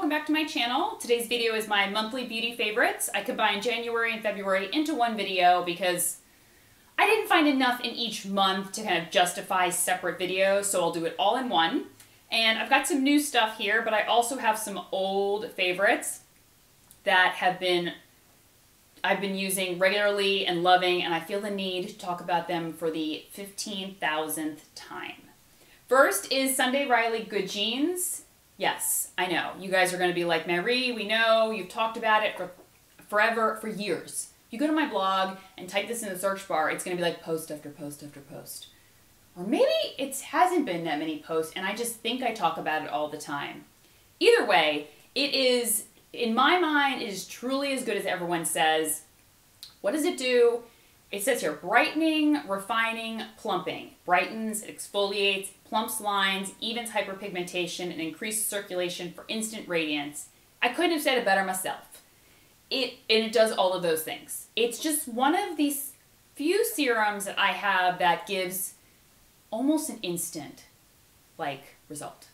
welcome back to my channel. Today's video is my monthly beauty favorites. I combined January and February into one video because I didn't find enough in each month to kind of justify separate videos, so I'll do it all in one. And I've got some new stuff here, but I also have some old favorites that I've been using regularly and loving, and I feel the need to talk about them for the 15,000th time. First is Sunday Riley Good Jeans. Yes, I know. You guys are going to be like, Marie, we know, you've talked about it for forever, for years. You go to my blog and type this in the search bar, it's going to be like post after post after post. Or maybe it hasn't been that many posts and I just think I talk about it all the time. Either way, it is, in my mind, it is truly as good as everyone says. What does it do? It says here, brightening, refining, plumping. Brightens, exfoliates, plumps lines, evens hyperpigmentation, and increases circulation for instant radiance. I couldn't have said it better myself. It does all of those things. It's just one of these few serums that I have that gives almost an instant, result.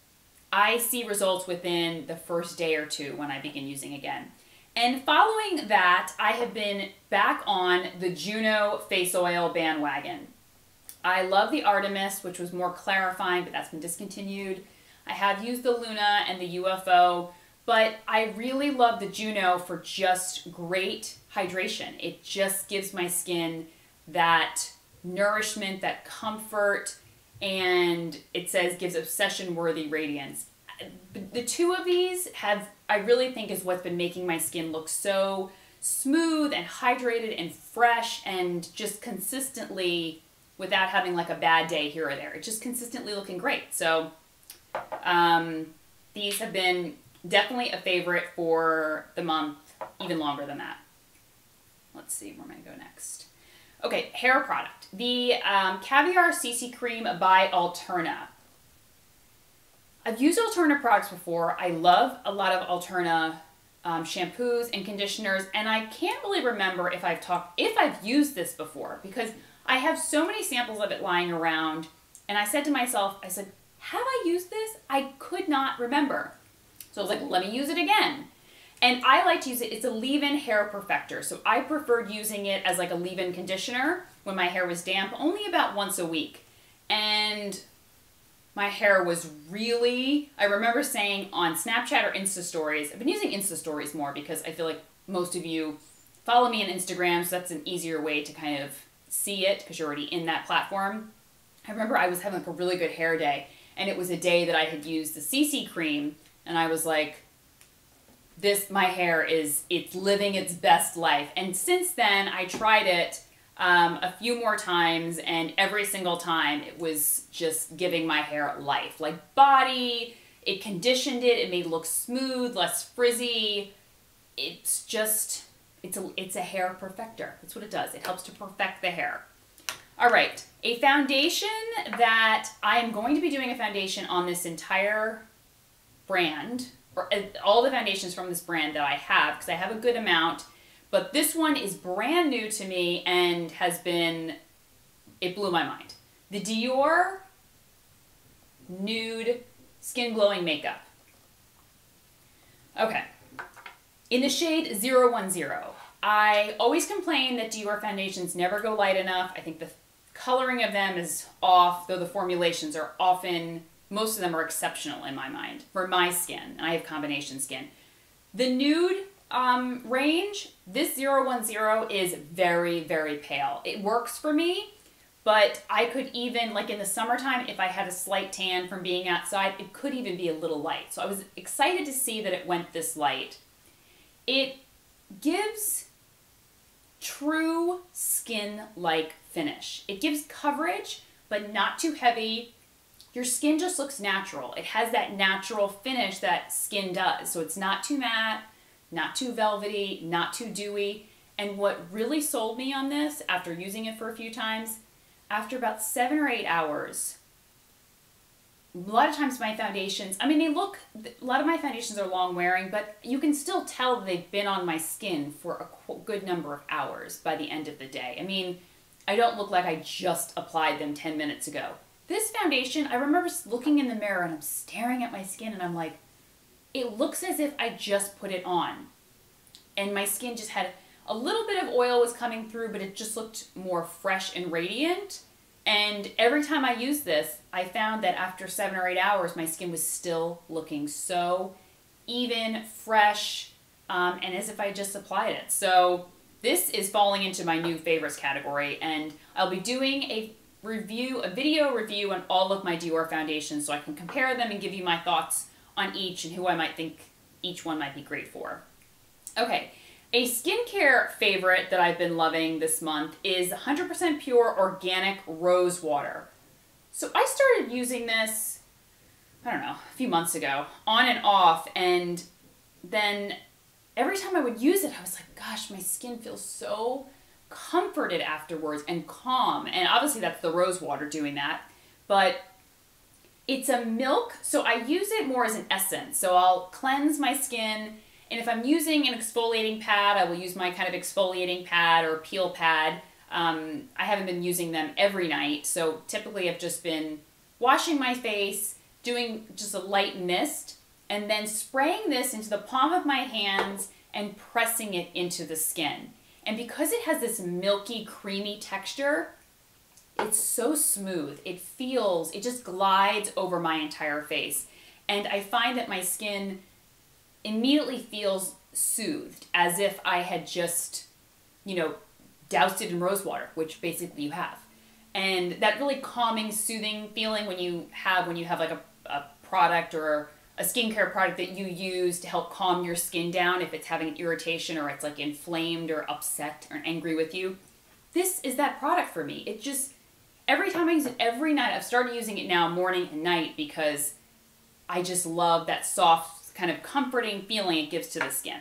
I see results within the first day or two when I begin using again. And following that, I have been back on the Juno face oil bandwagon. I love the Artemis, which was more clarifying, but that's been discontinued. I have used the Luna and the UFO, but I really love the Juno for just great hydration. It just gives my skin that nourishment, that comfort, and it says gives obsession-worthy radiance. The two of these I really think is what's been making my skin look so smooth and hydrated and fresh and just consistently, without having like a bad day here or there. It's just consistently looking great. So these have been definitely a favorite for the month, even longer than that. Let's see, where am I going to go next? Okay, hair product. The Caviar CC Cream by Alterna. I've used Alterna products before. I love a lot of Alterna shampoos and conditioners, and I can't really remember if I've used this before because I have so many samples of it lying around, and I said to myself, have I used this? I could not remember. So I was like, let me use it again. And I like to use it, it's a leave-in hair perfector. So I preferred using it as like a leave-in conditioner when my hair was damp, only about once a week. And my hair was really, I remember saying on Snapchat or Insta Stories, I've been using Insta Stories more because I feel like most of you follow me on Instagram, so that's an easier way to kind of see it because you're already in that platform. I remember I was having like a really good hair day, and it was a day that I had used the CC cream, and I was like, my hair it's living its best life. And since then, I tried it a few more times, and every single time it was just giving my hair life. Like body, it conditioned it, it made it look smooth, less frizzy. It's just, it's a hair perfector. That's what it does. It helps to perfect the hair. All right, a foundation that I am going to be doing a foundation on this entire brand, or all the foundations from this brand that I have, because I have a good amount. But this one is brand new to me and it blew my mind. The DIOR Nude Skin Glowing Makeup. Okay, in the shade 010. I always complain that DIOR foundations never go light enough. I think the coloring of them is off, though the formulations are often, most of them are exceptional in my mind, for my skin, and I have combination skin. The Nude range, this 010 is very, very pale. It works for me, but I could even, like in the summertime, if I had a slight tan from being outside, it could even be a little light. So I was excited to see that it went this light. It gives true skin-like finish. It gives coverage, but not too heavy. Your skin just looks natural. It has that natural finish that skin does. So it's not too matte, not too velvety, not too dewy. And what really sold me on this, after using it for a few times, after about 7 or 8 hours, a lot of times my foundations, a lot of my foundations are long wearing, but you can still tell that they've been on my skin for a good number of hours by the end of the day. I don't look like I just applied them 10 minutes ago. This foundation, I remember looking in the mirror and I'm staring at my skin and I'm like, it looks as if I just put it on. And my skin just had a little bit of oil was coming through, but it just looked more fresh and radiant. And every time I used this, I found that after 7 or 8 hours, my skin was still looking so even, fresh, and as if I just applied it. So this is falling into my new favorites category, and I'll be doing a video review on all of my DIOR foundations so I can compare them and give you my thoughts on each and who I might think each one might be great for. Okay, a skincare favorite that I've been loving this month is 100% pure organic rose water. So I started using this, I don't know, a few months ago, on and off, and then every time I would use it, I was like, gosh, my skin feels so comforted afterwards and calm. And obviously that's the rose water doing that, but it's a milk, so I use it more as an essence. So I'll cleanse my skin, and if I'm using an exfoliating pad, I will use my kind of exfoliating pad or peel pad. I haven't been using them every night, so typically I've just been washing my face, doing just a light mist, and then spraying this into the palm of my hands and pressing it into the skin. And because it has this milky, creamy texture, it's so smooth. It just glides over my entire face. And I find that my skin immediately feels soothed, as if I had just, you know, doused it in rose water, which basically you have. And that really calming, soothing feeling when you have like a product or a skincare product that you use to help calm your skin down if it's having an irritation or it's like inflamed or upset or angry with you. This is that product for me. It just, every time I use it, every night, I've started using it now morning and night because I just love that soft, kind of comforting feeling it gives to the skin.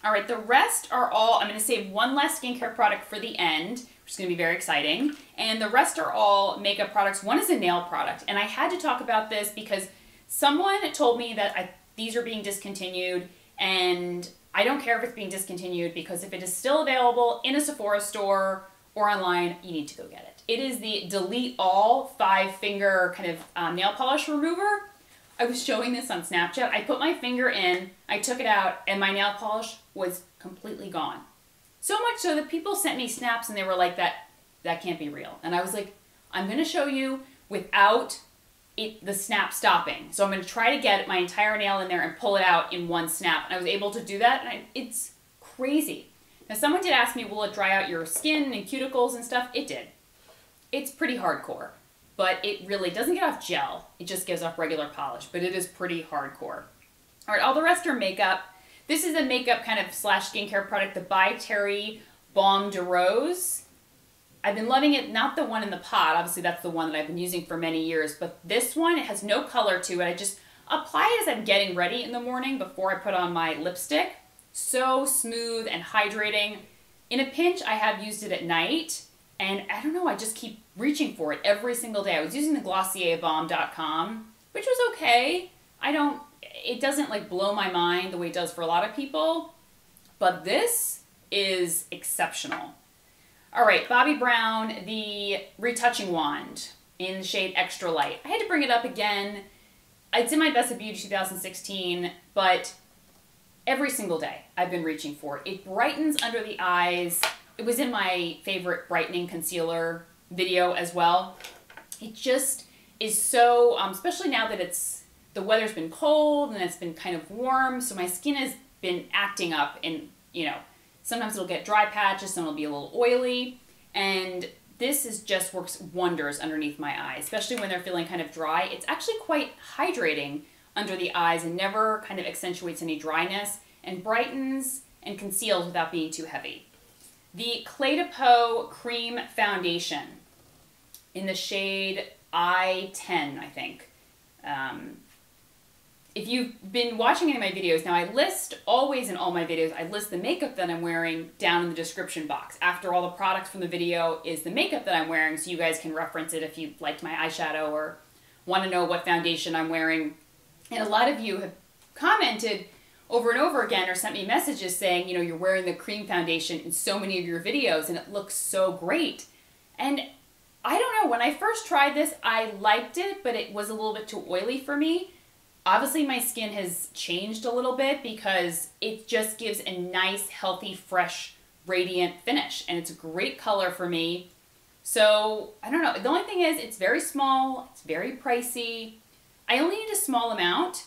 All right, the rest are all, I'm going to save one last skincare product for the end, which is going to be very exciting. And the rest are all makeup products. One is a nail product. And I had to talk about this because someone told me that these are being discontinued, and I don't care if it's being discontinued because if it is still available in a Sephora store or online, you need to go get it. It is the Delete All 5-finger kind of nail polish remover. I was showing this on Snapchat. I put my finger in, I took it out, and my nail polish was completely gone. So much so that people sent me snaps and they were like, that can't be real. And I was like, I'm going to show you without the snap stopping. So I'm going to try to get my entire nail in there and pull it out in one snap. And I was able to do that, and it's crazy. Now, someone did ask me, will it dry out your skin and cuticles and stuff? It did. It's pretty hardcore, but it really doesn't get off gel. It just gives off regular polish, but it is pretty hardcore. All right, all the rest are makeup. This is a makeup kind of slash skincare product, the By Terry Balm de Rose. I've been loving it, not the one in the pot. Obviously, that's the one that I've been using for many years, but this one, it has no color to it. I just apply it as I'm getting ready in the morning before I put on my lipstick. So smooth and hydrating. In a pinch, I have used it at night, and I don't know, I just keep reaching for it every single day. I was using the GlossierBalm.com, which was okay. It doesn't like blow my mind the way it does for a lot of people, but this is exceptional. All right, Bobbi Brown, the Retouching Wand in the shade Extra Light. I had to bring it up again. It's in my Best of Beauty 2016, but every single day I've been reaching for it. It brightens under the eyes. It was in my favorite brightening concealer video as well. It just is so, especially now that the weather's been cold and it's been kind of warm, so my skin has been acting up, and you know, sometimes it'll get dry patches, some will be a little oily, and this just works wonders underneath my eyes, especially when they're feeling kind of dry. It's actually quite hydrating under the eyes and never kind of accentuates any dryness, and brightens and conceals without being too heavy. The Clé de Peau Cream Foundation in the shade I-10, I think. If you've been watching any of my videos, now I list, always in all my videos, I list the makeup that I'm wearing down in the description box. After all the products from the video is the makeup that I'm wearing, so you guys can reference it if you liked my eyeshadow or want to know what foundation I'm wearing. And a lot of you have commented over and over again or sent me messages saying, you know, you're wearing the cream foundation in so many of your videos and it looks so great. And I don't know, when I first tried this, I liked it, but it was a little bit too oily for me. Obviously my skin has changed a little bit because it just gives a nice, healthy, fresh, radiant finish. And it's a great color for me. So, I don't know. The only thing is it's very small. It's very pricey. I only need a small amount,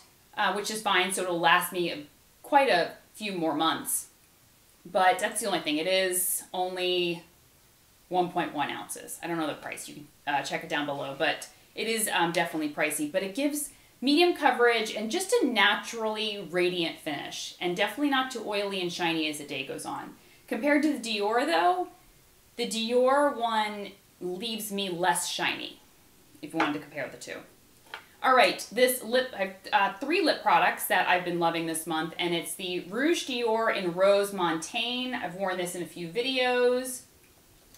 which is fine. So it'll last me quite a few more months. But that's the only thing. It is only 1.1 ounces. I don't know the price. You can check it down below. But it is definitely pricey. But it gives medium coverage and just a naturally radiant finish. And definitely not too oily and shiny as the day goes on. Compared to the DIOR though, the DIOR one leaves me less shiny, if you wanted to compare the two. All right, this lip, I have 3 lip products that I've been loving this month, and it's the Rouge DIOR in Rose Montaigne. I've worn this in a few videos.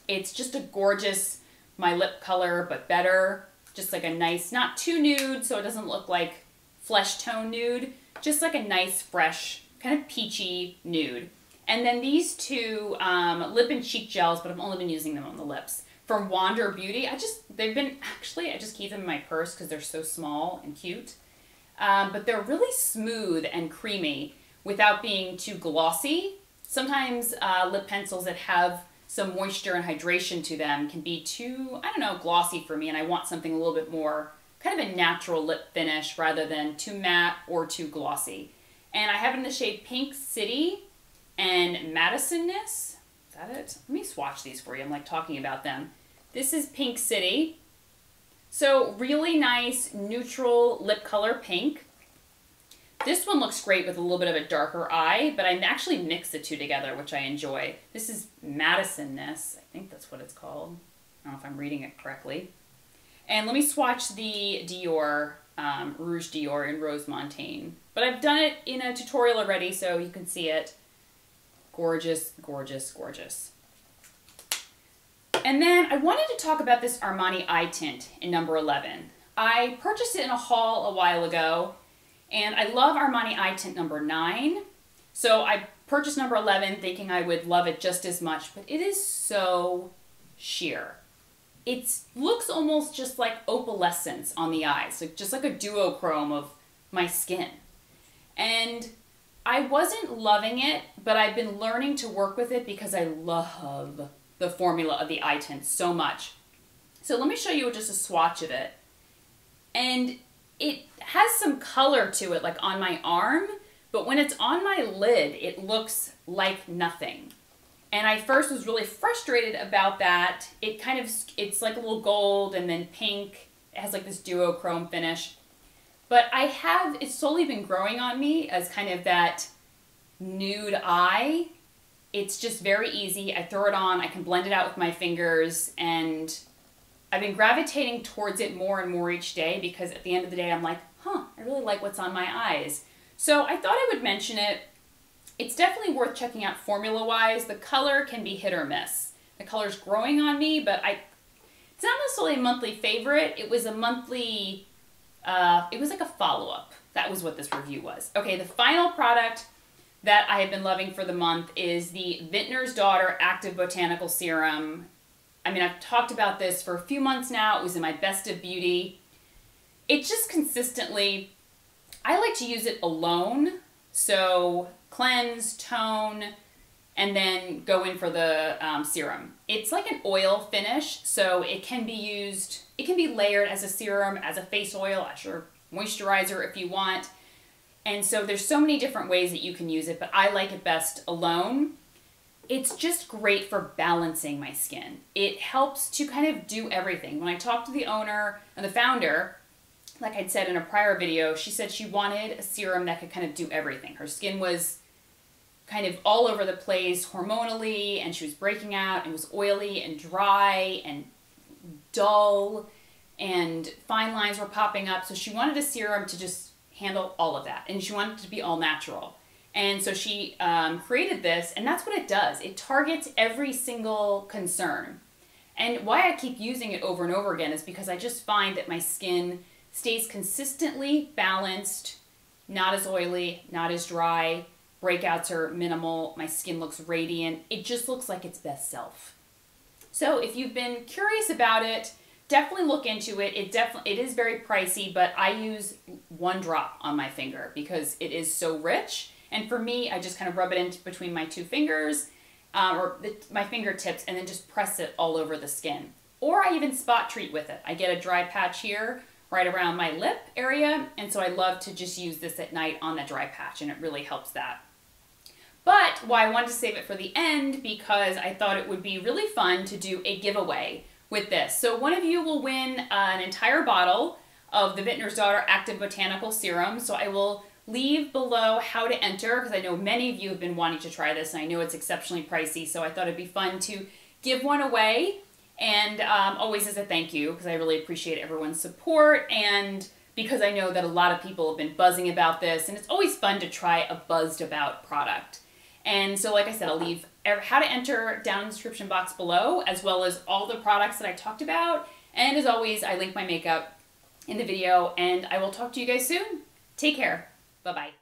It's just a gorgeous, my lip color, but better. Just like a nice, not too nude, so it doesn't look like flesh tone nude. Just like a nice, fresh, kind of peachy nude. And then these 2 lip and cheek gels, but I've only been using them on the lips. From Wander Beauty. I just keep them in my purse because they're so small and cute. But they're really smooth and creamy without being too glossy. Sometimes lip pencils that have some moisture and hydration to them can be too, I don't know, glossy for me, and I want something a little bit more kind of a natural lip finish rather than too matte or too glossy. And I have it in the shade Pink City and Madison-ness. Is that it? Let me swatch these for you. I'm like talking about them. This is Pink City. So really nice neutral lip color pink. This one looks great with a little bit of a darker eye, but I actually mix the 2 together, which I enjoy. This is Madison-ness. I think that's what it's called. I don't know if I'm reading it correctly. And let me swatch the DIOR, Rouge DIOR in Rose Montaigne. But I've done it in a tutorial already, so you can see it. Gorgeous, gorgeous, gorgeous. And then I wanted to talk about this Armani eye tint in number 11. I purchased it in a haul a while ago, and I love Armani eye tint number 9. So I purchased number 11 thinking I would love it just as much, but it is so sheer. It looks almost just like opalescence on the eyes, like just like a duochrome of my skin. And I wasn't loving it, but I've been learning to work with it because I love the formula of the eye tint so much. So let me show you just a swatch of it. And it has some color to it, like on my arm, but when it's on my lid, it looks like nothing. And I first was really frustrated about that. It's like a little gold and then pink. It has like this duochrome finish. But it's slowly been growing on me as kind of that nude eye. It's just very easy. I throw it on, I can blend it out with my fingers, and I've been gravitating towards it more and more each day because at the end of the day, I'm like, I really like what's on my eyes. So I thought I would mention it. It's definitely worth checking out formula-wise. The color can be hit or miss. The color's growing on me, but it's not necessarily a monthly favorite. It was a monthly, it was like a follow-up. That was what this review was. Okay, the final product that I have been loving for the month is the VINTNER'S Daughter Active Botanical Serum. I mean, I've talked about this for a few months now. It was in my Best of Beauty. It just consistently, I like to use it alone. So cleanse, tone, and then go in for the serum. It's like an oil finish, so it can be used, it can be layered as a serum, as a face oil, as your moisturizer if you want. And so there's so many different ways that you can use it, but I like it best alone. It's just great for balancing my skin. It helps to kind of do everything. When I talked to the owner and the founder, like I'd said in a prior video, she said she wanted a serum that could kind of do everything. Her skin was kind of all over the place hormonally, and she was breaking out and was oily and dry and dull, and fine lines were popping up. So she wanted a serum to just handle all of that, and she wanted it to be all natural. And so she created this, and that's what it does. It targets every single concern. And why I keep using it over and over again is because I just find that my skin stays consistently balanced, not as oily, not as dry. Breakouts are minimal. My skin looks radiant. It just looks like its best self. So if you've been curious about it, definitely look into it. It is very pricey, but I use 1 drop on my finger because it is so rich. And for me, I just kind of rub it in between my 2 fingers, my fingertips, and then just press it all over the skin. Or I even spot treat with it. I get a dry patch here right around my lip area, and so I love to just use this at night on the dry patch, and it really helps that. But why I wanted to save it for the end, because I thought it would be really fun to do a giveaway with this. So one of you will win an entire bottle of the Vintner's Daughter Active Botanical Serum. So I will leave below how to enter, because I know many of you have been wanting to try this, and I know it's exceptionally pricey, so I thought it'd be fun to give one away, and always as a thank you, because I really appreciate everyone's support, and because I know that a lot of people have been buzzing about this, and it's always fun to try a buzzed about product. And so, like I said, I'll leave how to enter down in the description box below, as well as all the products that I talked about. And as always, I link my makeup in the video, and I will talk to you guys soon. Take care. Bye-bye.